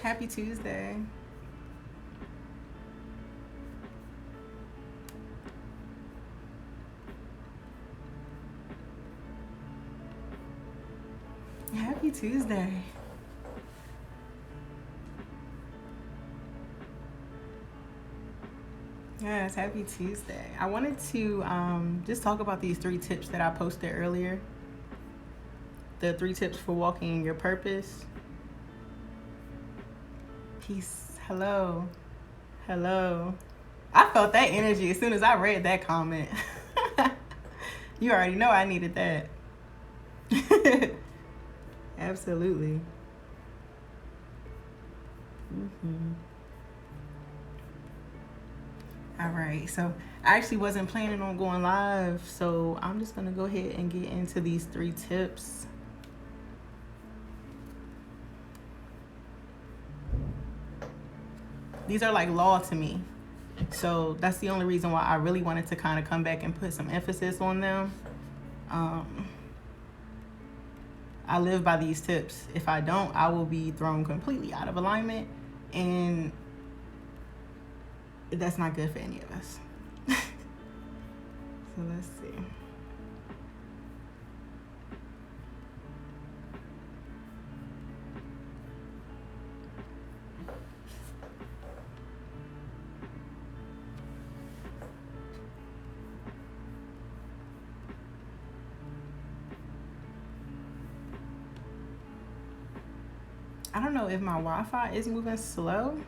Happy Tuesday. Happy Tuesday. Yes, happy Tuesday. I wanted to just talk about these 3 tips that I posted earlier. The 3 tips for walking in your purpose. Peace. Hello. Hello. I felt that energy as soon as I read that comment. You already know I needed that. Absolutely. All right, so I actually wasn't planning on going live, so I'm just gonna go ahead and get into these 3 tips. These are like law to me, so that's the only reason why I really wanted to kind of come back and put some emphasis on them. I live by these tips. If I don't, I will be thrown completely out of alignment, and that's not good for any of us. So let's see. I don't know if my Wi-Fi is moving slow.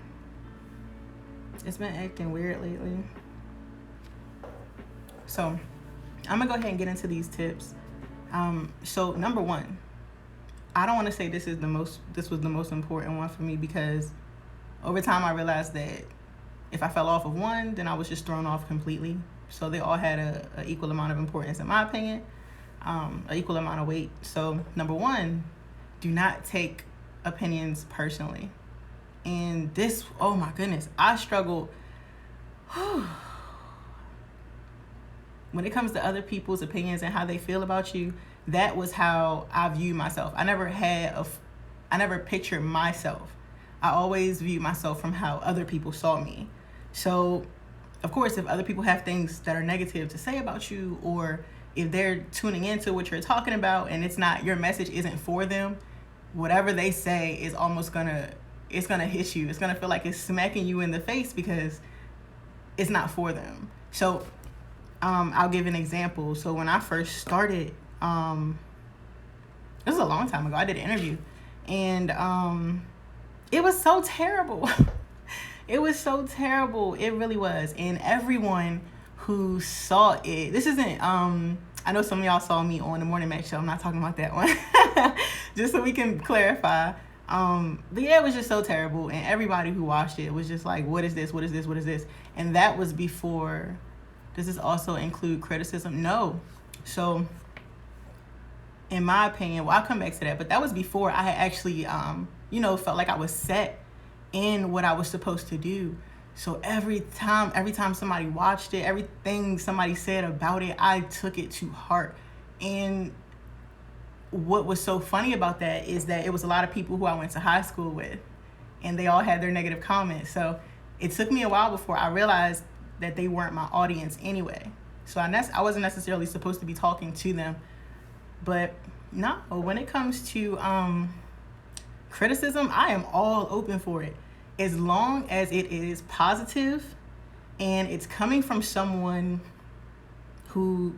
It's been acting weird lately. So I'm gonna go ahead and get into these tips. So number one, I don't want to say this was the most important one for me, because over time I realized that if I fell off of one, then I was just thrown off completely. So they all had a equal amount of importance, in my opinion, an equal amount of weight. So number one, do not take opinions personally. And this, oh my goodness, I struggled when it comes to other people's opinions and how they feel about you. That was how I view myself. I never pictured myself. I always view myself from how other people saw me. So of course, if other people have things that are negative to say about you, or if they're tuning into what you're talking about and it's not, your message isn't for them, whatever they say is almost it's gonna hit you. It's gonna feel like it's smacking you in the face because it's not for them. So I'll give an example. So when I first started, it was a long time ago, I did an interview, and it was so terrible. It was so terrible. It really was. And everyone who saw it, this isn't, I know some of y'all saw me on the Morning Mac show. I'm not talking about that one. Just so we can clarify. But yeah, it was just so terrible. And everybody who watched it was just like, what is this? What is this? What is this? And that was before. Does this also include criticism? No. So in my opinion, well, I'll come back to that, but that was before I had actually, felt like I was set in what I was supposed to do. So every time somebody watched it, everything somebody said about it, I took it to heart. And what was so funny about that is that it was a lot of people who I went to high school with, and they all had their negative comments. So it took me a while before I realized that they weren't my audience anyway. So I wasn't necessarily supposed to be talking to them. But no, when it comes to criticism, I am all open for it, as long as it is positive and it's coming from someone who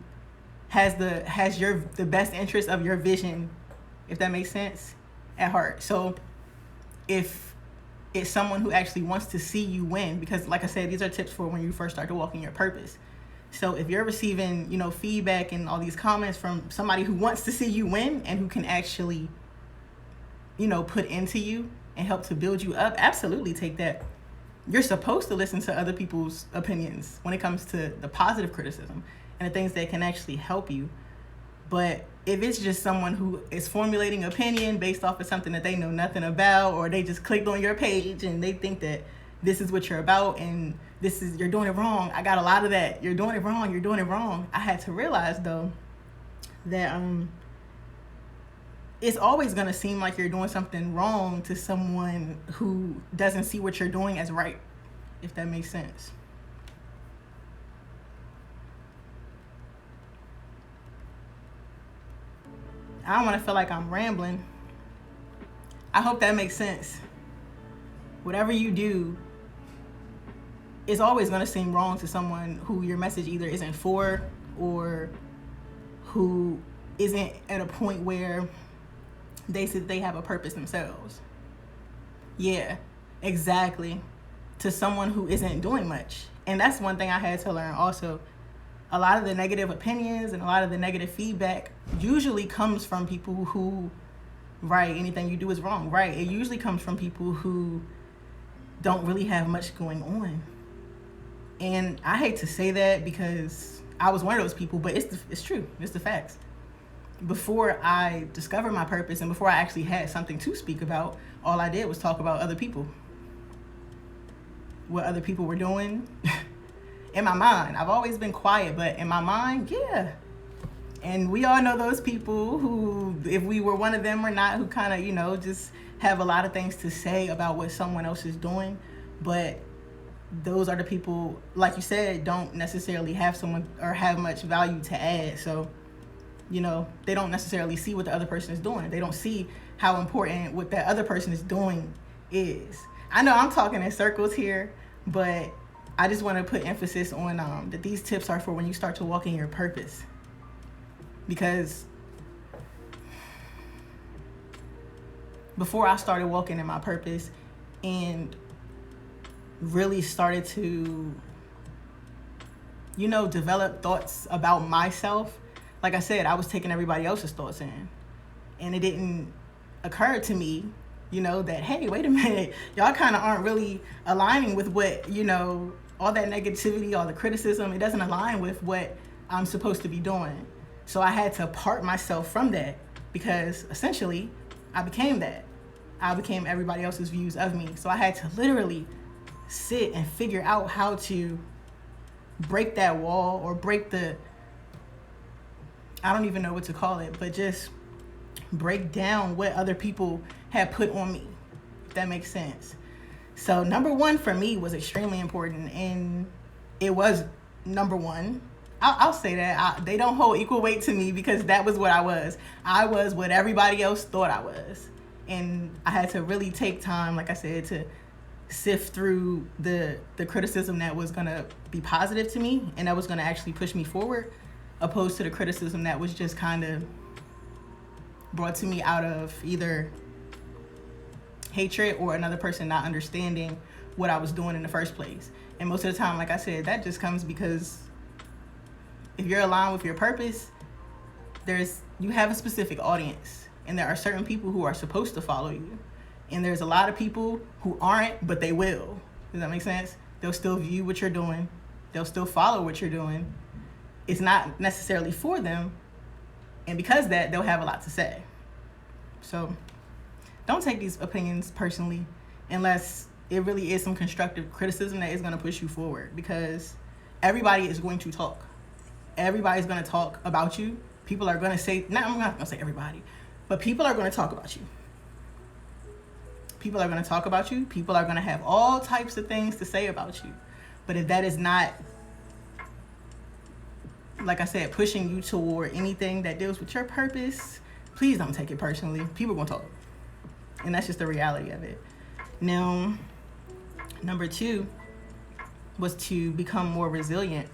has the best interest of your vision, if that makes sense, at heart. So if it's someone who actually wants to see you win, because like I said, these are tips for when you first start to walk in your purpose. So if you're receiving, feedback and all these comments from somebody who wants to see you win and who can actually, put into you and help to build you up, absolutely take that. You're supposed to listen to other people's opinions when it comes to the positive criticism and the things that can actually help you. But if it's just someone who is formulating opinion based off of something that they know nothing about, or they just clicked on your page and they think that this is what you're about and you're doing it wrong. I got a lot of that. You're doing it wrong. I had to realize though that it's always going to seem like you're doing something wrong to someone who doesn't see what you're doing as right, if that makes sense. I don't want to feel like I'm rambling. I hope that makes sense. Whatever you do, it's always going to seem wrong to someone who your message either isn't for, or who isn't at a point where they said they have a purpose themselves. Yeah, exactly. To someone who isn't doing much. And that's one thing I had to learn also. A lot of the negative opinions and a lot of the negative feedback usually comes from people who, right, anything you do is wrong, right? It usually comes from people who don't really have much going on. And I hate to say that because I was one of those people, but it's true. It's the facts. Before I discovered my purpose and before I actually had something to speak about, all I did was talk about other people. What other people were doing. In my mind, I've always been quiet, but in my mind, yeah. And we all know those people who, if we were one of them or not, who kind of, just have a lot of things to say about what someone else is doing. But those are the people, like you said, don't necessarily have someone or have much value to add. So, they don't necessarily see what the other person is doing. They don't see how important what that other person is doing is. I know I'm talking in circles here, but I just want to put emphasis on that these tips are for when you start to walk in your purpose. Because before I started walking in my purpose and really started to, develop thoughts about myself, like I said, I was taking everybody else's thoughts in. And it didn't occur to me, that, hey, wait a minute, y'all kind of aren't really aligning with what, all that negativity, all the criticism, it doesn't align with what I'm supposed to be doing. So I had to part myself from that because essentially I became that. I became everybody else's views of me. So I had to literally sit and figure out how to break that wall or break I don't even know what to call it, but just break down what other people had put on me, if that makes sense. So number one for me was extremely important, and it was number one. I'll say that. They don't hold equal weight to me because that was what I was. I was what everybody else thought I was. And I had to really take time, like I said, to sift through the criticism that was going to be positive to me and that was going to actually push me forward, opposed to the criticism that was just kind of brought to me out of either hatred or another person not understanding what I was doing in the first place. And most of the time, like I said, that just comes because if you're aligned with your purpose, you have a specific audience, and there are certain people who are supposed to follow you, and there's a lot of people who aren't, but they will. Does that make sense? They'll still view what you're doing. They'll still follow what you're doing. It's not necessarily for them, and because of that, they'll have a lot to say. So don't take these opinions personally unless it really is some constructive criticism that is going to push you forward, because everybody is going to talk. Everybody's going to talk about you. People are going to say, I'm not going to say everybody, but people are going to talk about you. People are going to talk about you. People are going to have all types of things to say about you. But if that is not, like I said, pushing you toward anything that deals with your purpose, please don't take it personally. People are going to talk. And that's just the reality of it. Now, number 2 was to become more resilient.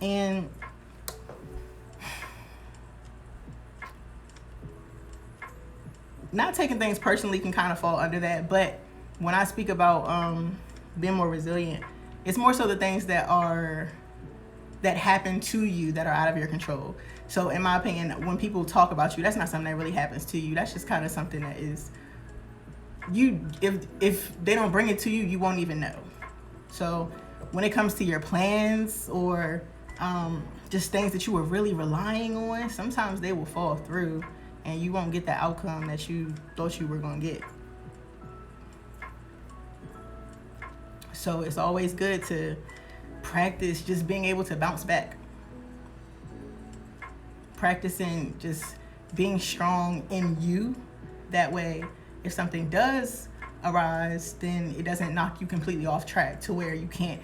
And not taking things personally can kind of fall under that, but when I speak about being more resilient, it's more so the things that happen to you that are out of your control. So in my opinion, when people talk about you, that's not something that really happens to you. That's just kind of something that is if they don't bring it to you, you won't even know. So when it comes to your plans or just things that you were really relying on, sometimes they will fall through and you won't get the outcome that you thought you were going to get. So it's always good to practice just being able to bounce back. Practicing just being strong in you. That way, if something does arise, then it doesn't knock you completely off track to where you can't,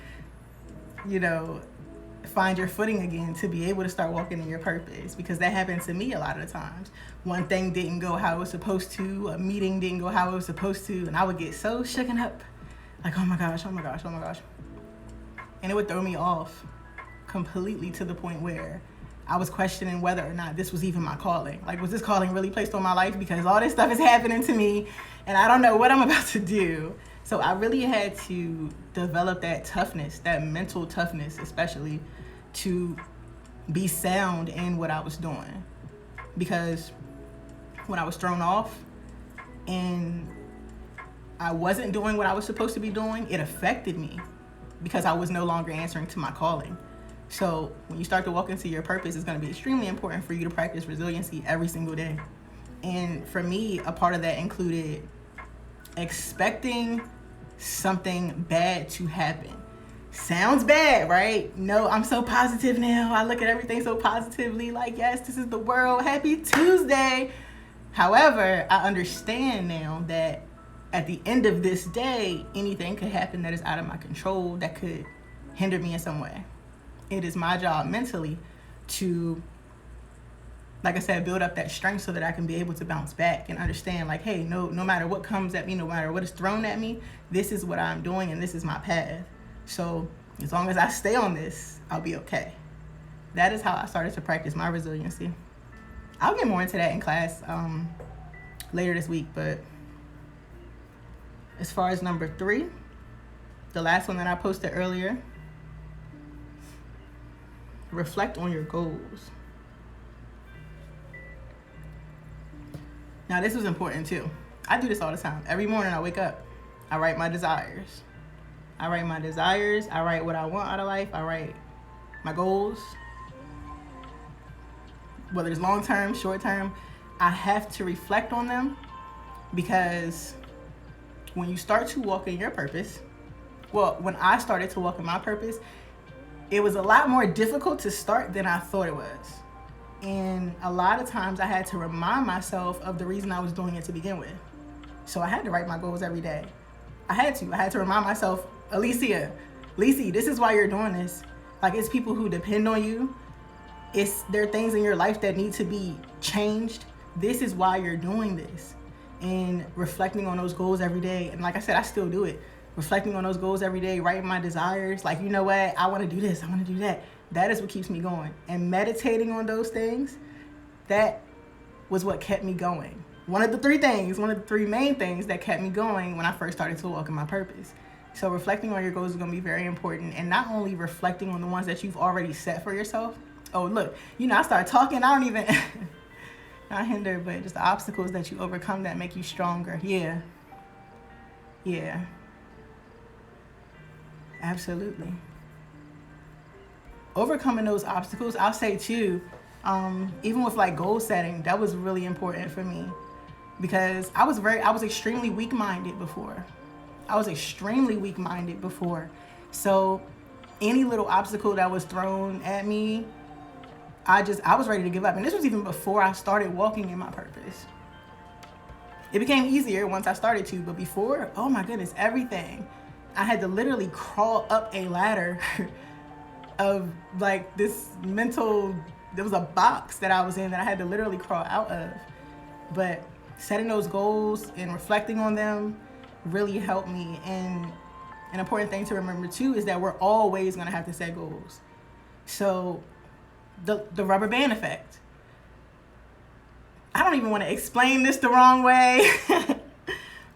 find your footing again to be able to start walking in your purpose. Because that happened to me a lot of the times. One thing didn't go how it was supposed to, a meeting didn't go how it was supposed to, and I would get so shooken up, like, oh my gosh. And it would throw me off completely to the point where I was questioning whether or not this was even my calling. Like, was this calling really placed on my life? Because all this stuff is happening to me and I don't know what I'm about to do. So I really had to develop that toughness, that mental toughness, especially to be sound in what I was doing. Because when I was thrown off and I wasn't doing what I was supposed to be doing, it affected me because I was no longer answering to my calling. So when you start to walk into your purpose, it's going to be extremely important for you to practice resiliency every single day. And for me, a part of that included expecting something bad to happen. Sounds bad, right? No, I'm so positive now. I look at everything so positively, like, yes, this is the world. Happy Tuesday. However, I understand now that at the end of this day, anything could happen that is out of my control that could hinder me in some way. It is my job mentally to, like I said, build up that strength so that I can be able to bounce back and understand, like, hey, no matter what comes at me, no matter what is thrown at me, this is what I'm doing and this is my path. So as long as I stay on this, I'll be okay. That is how I started to practice my resiliency. I'll get more into that in class later this week, but as far as number 3, the last one that I posted earlier, reflect on your goals. Now, this was important too. I do this all the time. Every morning I wake up, I write my desires. I write what I want out of life. I write my goals. Whether it's long term, short term, I have to reflect on them, because when you start to walk in your purpose, when I started to walk in my purpose, it was a lot more difficult to start than I thought it was. And a lot of times I had to remind myself of the reason I was doing it to begin with. So I had to write my goals every day. I had to remind myself, Lacey, this is why you're doing this. Like, it's people who depend on you. There are things in your life that need to be changed. This is why you're doing this. And reflecting on those goals every day. And like I said, I still do it. Reflecting on those goals every day, writing my desires. Like, you know what? I want to do this. I want to do that. That is what keeps me going. And meditating on those things, that was what kept me going. One of the three main things that kept me going when I first started to walk in my purpose. So reflecting on your goals is going to be very important. And not only reflecting on the ones that you've already set for yourself. Oh, look, I start talking. I don't even, not hinder, but just the obstacles that you overcome that make you stronger. Yeah. Absolutely. Overcoming those obstacles, I'll say too, even with like goal setting, that was really important for me, because I was extremely weak-minded before. So any little obstacle that was thrown at me, I was ready to give up. And this was even before I started walking in my purpose. It became easier once I started to, but before, oh my goodness, everything. I had to literally crawl up a ladder of like this there was a box that I was in that I had to literally crawl out of. But setting those goals and reflecting on them really helped me. And an important thing to remember too is that we're always going to have to set goals. So the rubber band effect. I don't even want to explain this the wrong way.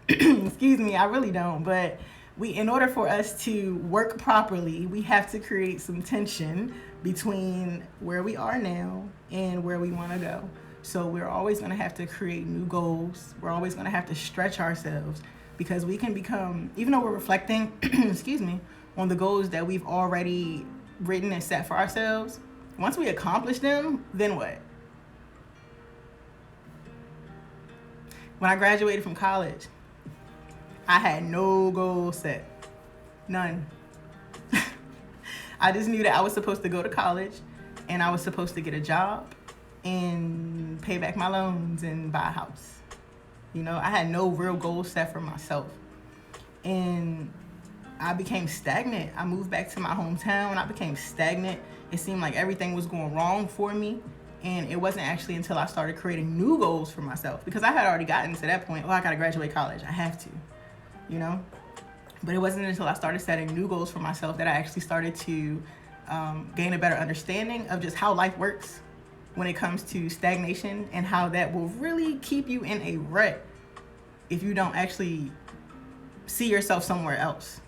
Excuse me, I really don't. But in order for us to work properly, we have to create some tension between where we are now and where we want to go. So we're always going to have to create new goals. We're always going to have to stretch ourselves, because we can become, even though we're reflecting, excuse me, on the goals that we've already written and set for ourselves, once we accomplish them, then what? When I graduated from college, I had no goal set. None. I just knew that I was supposed to go to college and I was supposed to get a job and pay back my loans and buy a house. You know, I had no real goals set for myself. And I became stagnant. I moved back to my hometown. I became stagnant. It seemed like everything was going wrong for me. And it wasn't actually until I started creating new goals for myself, because I had already gotten to that point. Oh, I got to graduate college. I have to, you know? But it wasn't until I started setting new goals for myself that I actually started to gain a better understanding of just how life works when it comes to stagnation, and how that will really keep you in a rut if you don't actually see yourself somewhere else.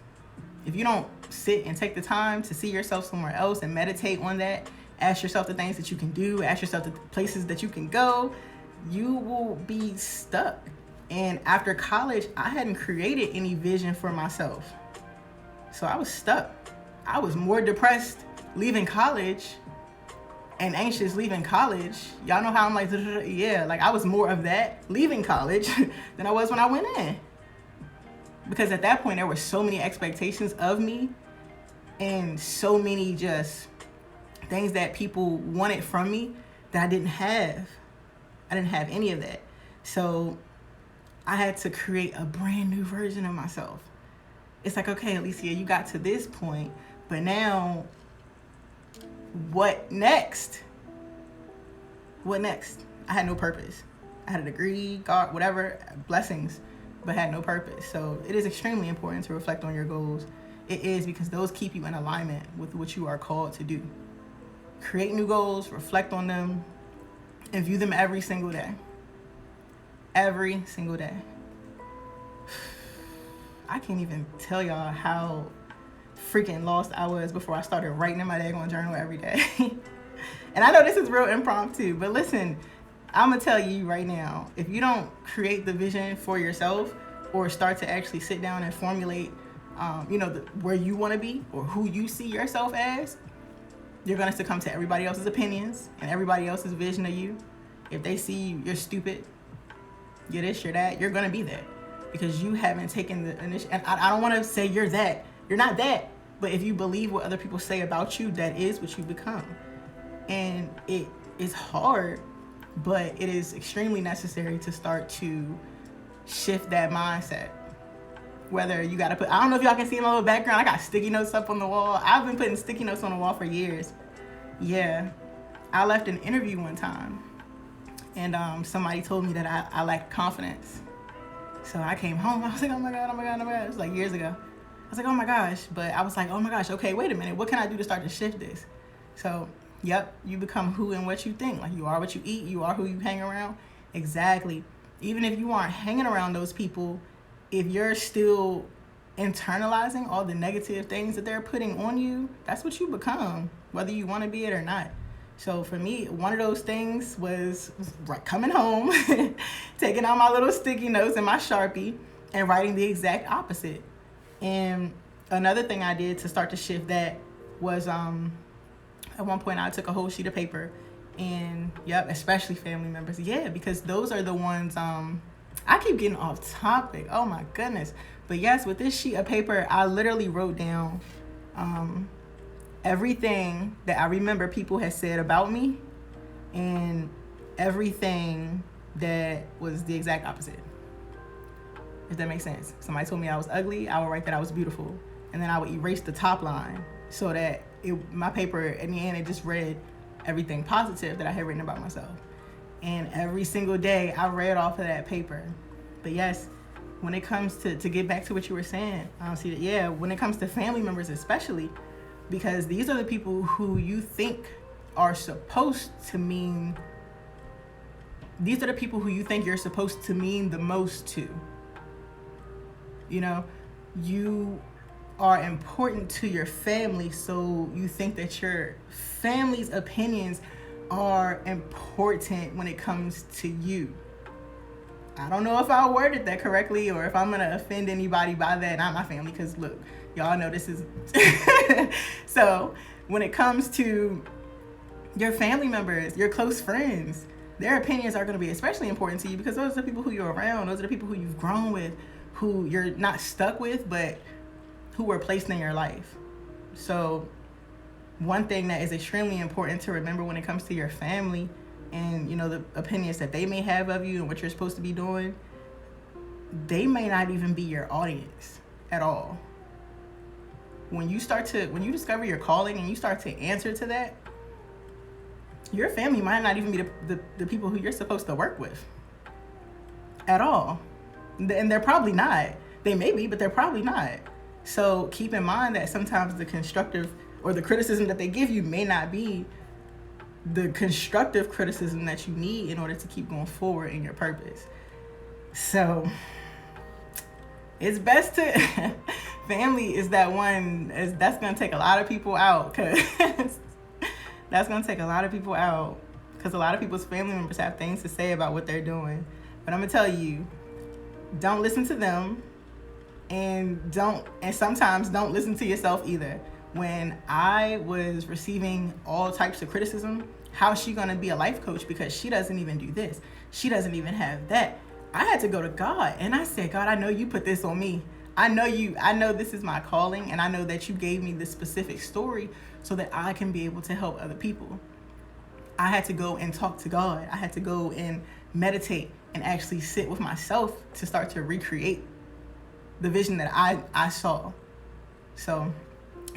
If you don't sit and take the time to see yourself somewhere else and meditate on that, ask yourself the things that you can do, ask yourself the places that you can go, you will be stuck. And after college, I hadn't created any vision for myself. So I was stuck. I was more depressed leaving college and anxious leaving college. Y'all know how I'm like, yeah, like I was more of that leaving college than I was when I went in. Because at that point, there were so many expectations of me and so many just things that people wanted from me that I didn't have. I didn't have any of that. So I had to create a brand new version of myself. It's like, okay, Alicia, you got to this point, but now what next? What next? I had no purpose. I had a degree, God, whatever, blessings, but had no purpose. So it is extremely important to reflect on your goals. It is, because those keep you in alignment with what you are called to do. Create new goals, reflect on them, and view them every single day. Every single day. I can't even tell y'all how freaking lost I was before I started writing in my daggone journal every day. And I know this is real impromptu, but listen, I'm gonna tell you right now, if you don't create the vision for yourself, or start to actually sit down and formulate, where you want to be or who you see yourself as, you're gonna succumb to everybody else's opinions and everybody else's vision of you. If they see you're stupid, you're this, you're that, you're gonna be that, because you haven't taken the initiative. And I don't want to say you're that. You're not that. But if you believe what other people say about you, that is what you become. And it is hard, but it is extremely necessary to start to shift that mindset. Whether you got to put, I don't know if y'all can see in my little background, I got sticky notes up on the wall. I've been putting sticky notes on the wall for years. Yeah. I left an interview one time, and somebody told me that I lacked confidence. So I came home, I was like, oh my God. It was like years ago. I was like, oh my gosh. But I was like, oh my gosh, okay, wait a minute. What can I do to start to shift this? So, yep, you become who and what you think. Like, you are what you eat, you are who you hang around. Exactly. Even if you aren't hanging around those people, if you're still internalizing all the negative things that they're putting on you, that's what you become, whether you want to be it or not. So for me, one of those things was coming home, taking out my little sticky notes and my Sharpie and writing the exact opposite. And another thing I did to start to shift that was, at one point I took a whole sheet of paper, and especially family members. Yeah, because those are the ones, I keep getting off topic. Oh my goodness. But yes, with this sheet of paper, I literally wrote down, everything that I remember people had said about me, and everything that was the exact opposite. If that makes sense. Somebody told me I was ugly, I would write that I was beautiful. And then I would erase the top line so that my paper, in the end, it just read everything positive that I had written about myself. And every single day I read off of that paper. But yes, when it comes to get back to what you were saying, when it comes to family members especially, because these are the people who you think are supposed to mean, these are the people who you think you're supposed to mean the most to. You know, you are important to your family, so you think that your family's opinions are important when it comes to you. I don't know if I worded that correctly or if I'm going to offend anybody by that. Not my family, because look, y'all know this is... So when it comes to your family members, your close friends, their opinions are going to be especially important to you, because those are the people who you're around. Those are the people who you've grown with, who you're not stuck with, but who were placed in your life. So one thing that is extremely important to remember when it comes to your family and, you know, the opinions that they may have of you and what you're supposed to be doing, they may not even be your audience at all. When you discover your calling and you start to answer to that, your family might not even be the people who you're supposed to work with at all. And they're probably not. They may be, but they're probably not. So keep in mind that sometimes the constructive or the criticism that they give you may not be the constructive criticism that you need in order to keep going forward in your purpose. So it's best to family is that one that's going to take a lot of people out, because that's going to take a lot of people out, because a lot of people's family members have things to say about what they're doing. But I'm going to tell you, don't listen to them, and sometimes don't listen to yourself either. When I was receiving all types of criticism, how's she going to be a life coach because she doesn't even do this? She doesn't even have that. I had to go to God, and I said, God, I know you put this on me. I know this is my calling, and I know that you gave me this specific story so that I can be able to help other people. I had to go and talk to God. I had to go and meditate and actually sit with myself to start to recreate the vision that I saw. So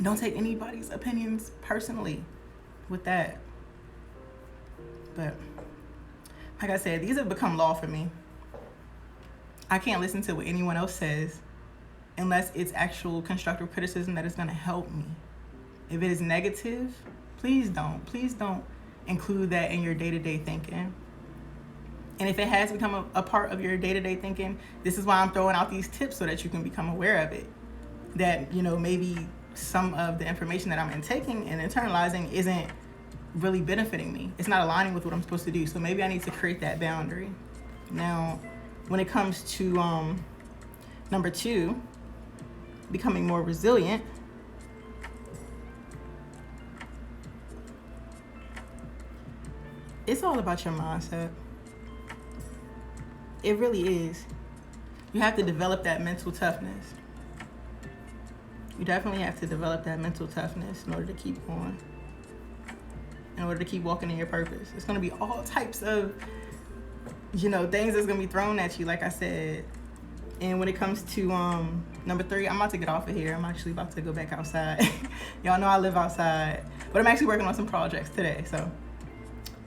don't take anybody's opinions personally with that. But like I said, these have become law for me. I can't listen to what anyone else says unless it's actual constructive criticism that is going to help me. If it is negative, please don't include that in your day-to-day thinking. And if it has become a part of your day-to-day thinking, this is why I'm throwing out these tips so that you can become aware of it. That, you know, maybe some of the information that I'm intaking and internalizing isn't really benefiting me. It's not aligning with what I'm supposed to do. So maybe I need to create that boundary. Now, when it comes to number 2, becoming more resilient, it's all about your mindset. It really is. You have to develop that mental toughness. You definitely have to develop that mental toughness in order to keep going, in order to keep walking in your purpose. It's going to be all types of, you know, things that's going to be thrown at you, like I said. And when it comes to number 3, I'm about to get off of here. I'm actually about to go back outside. Y'all know I live outside, but I'm actually working on some projects today. So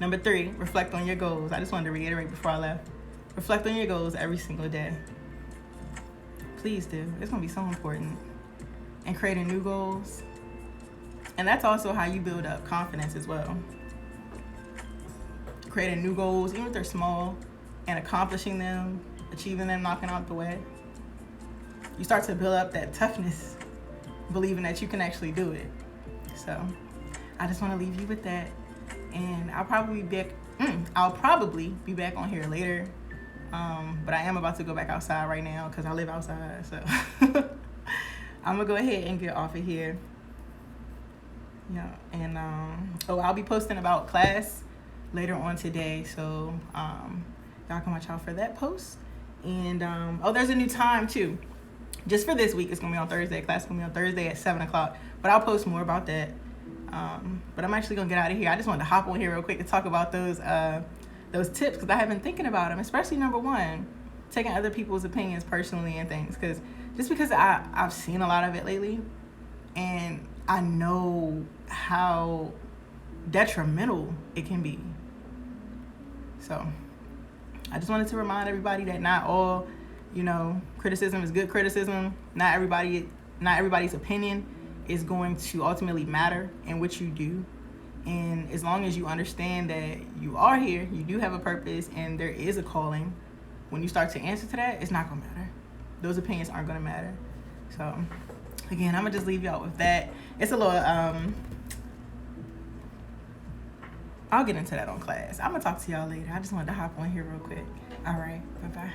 number 3, reflect on your goals. I just wanted to reiterate before I left. Reflect on your goals every single day. Please do. It's going to be so important. And creating new goals. And that's also how you build up confidence as well. Creating new goals, even if they're small, and accomplishing them, achieving them, knocking out the way. You start to build up that toughness, believing that you can actually do it. So I just want to leave you with that. And I'll probably be back on here later. But I am about to go back outside right now because I live outside. So I'm going to go ahead and get off of here. Yeah, and I'll be posting about class later on today. So y'all can watch out for that post. And there's a new time too. Just for this week, it's going to be on Thursday. Class is going to be on Thursday at 7 o'clock. But I'll post more about that. But I'm actually going to get out of here. I just wanted to hop on here real quick to talk about those tips because I have been thinking about them, especially number 1, taking other people's opinions personally and things. Because just because I've seen a lot of it lately, and I know how detrimental it can be. So I just wanted to remind everybody that not all, criticism is good criticism. Not everybody's opinion is going to ultimately matter in what you do. And as long as you understand that you are here, you do have a purpose, and there is a calling, when you start to answer to that, it's not going to matter. Those opinions aren't going to matter. So, again, I'm going to just leave y'all with that. It's a little, I'll get into that on class. I'm going to talk to y'all later. I just wanted to hop on here real quick. All right. Bye-bye.